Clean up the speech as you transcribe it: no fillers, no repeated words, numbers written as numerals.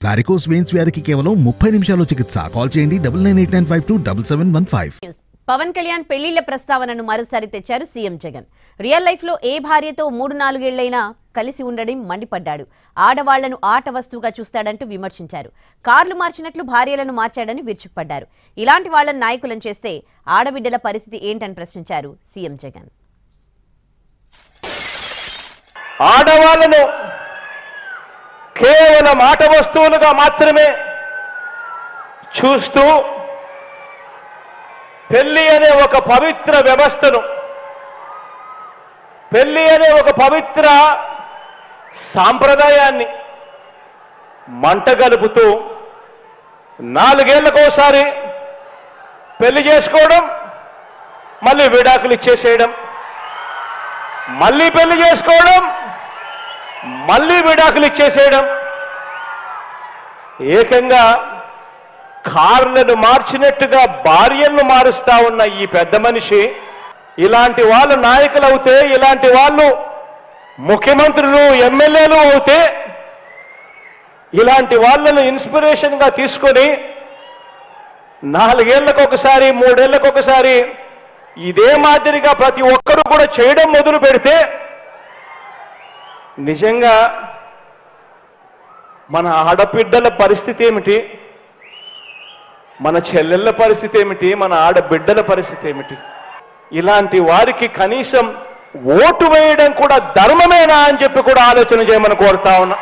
Varicose veins వ్యాధికి కేవలం 30 నిమిషాల్లో చికిత్స. కాల్ చేయండి 9989527715. పవన్ కళ్యాణ్ పెళ్లిళ్ల ప్రస్తావనను మరోసారి తెచ్చారు సీఎం జగన్. రియల్ లైఫ్ లో ఏ భార్యతో 3-4 ఏళ్లైనా కలిసి ఉండడం మండిపడ్డాడు. ఆడవాళ్లను ఆట వస్తువుగా చూస్తాడంటూ విమర్శించారు. కార్లు మార్చినట్లు భార్యలను మార్చాడని విరుచుకుపడ్డారు. ఇలాంటి వాళ్లను నాయకులను చేస్తే ఆడబిడ్డల పరిస్థితి ఏంటని ప్రశ్నించారు సీఎం జగన్. ఆడవాళ్లను కేవలం ఆట వస్తువులుగా మాత్రమే చూస్తూ పెళ్లి అనే ఒక పవిత్ర వ్యవస్థను, పెళ్లి అనే ఒక పవిత్ర సాంప్రదాయాన్ని మంటగలుపుతూ 4 ఏళ్లకోసారి పెళ్లి చేసుకోవడం, మళ్ళీ విడాకులు ఇచ్చేసేయడం, మళ్ళీ పెళ్లి చేసుకోవడం, మళ్ళీ విడాకులు ఇచ్చేసేయడం, ఏకంగా కార్లను మార్చినట్టుగా భార్యలను మారుస్తా ఉన్న ఈ పెద్ద మనిషి ఇలాంటి వాళ్ళు నాయకులు అవుతే, ఇలాంటి వాళ్ళు ముఖ్యమంత్రులు ఎమ్మెల్యేలు అవుతే, ఇలాంటి వాళ్ళను ఇన్స్పిరేషన్ గా తీసుకొని 4 ఏళ్లకొకసారి 3 ఏళ్లకొకసారి ఇదే మాదిరిగా ప్రతి ఒక్కరూ కూడా చేయడం మొదలు పెడితే నిజంగా మన ఆడబిడ్డల పరిస్థితి ఏమిటి, మన చెల్లెళ్ళ పరిస్థితి ఏమిటి, మన ఆడబిడ్డల పరిస్థితి ఏమిటి? ఇలాంటి వారికి కనీసం ఓటు వేయడం కూడా ధర్మమేనా అని చెప్పి కూడా ఆలోచన చేయమని కోరుతా ఉన్నా.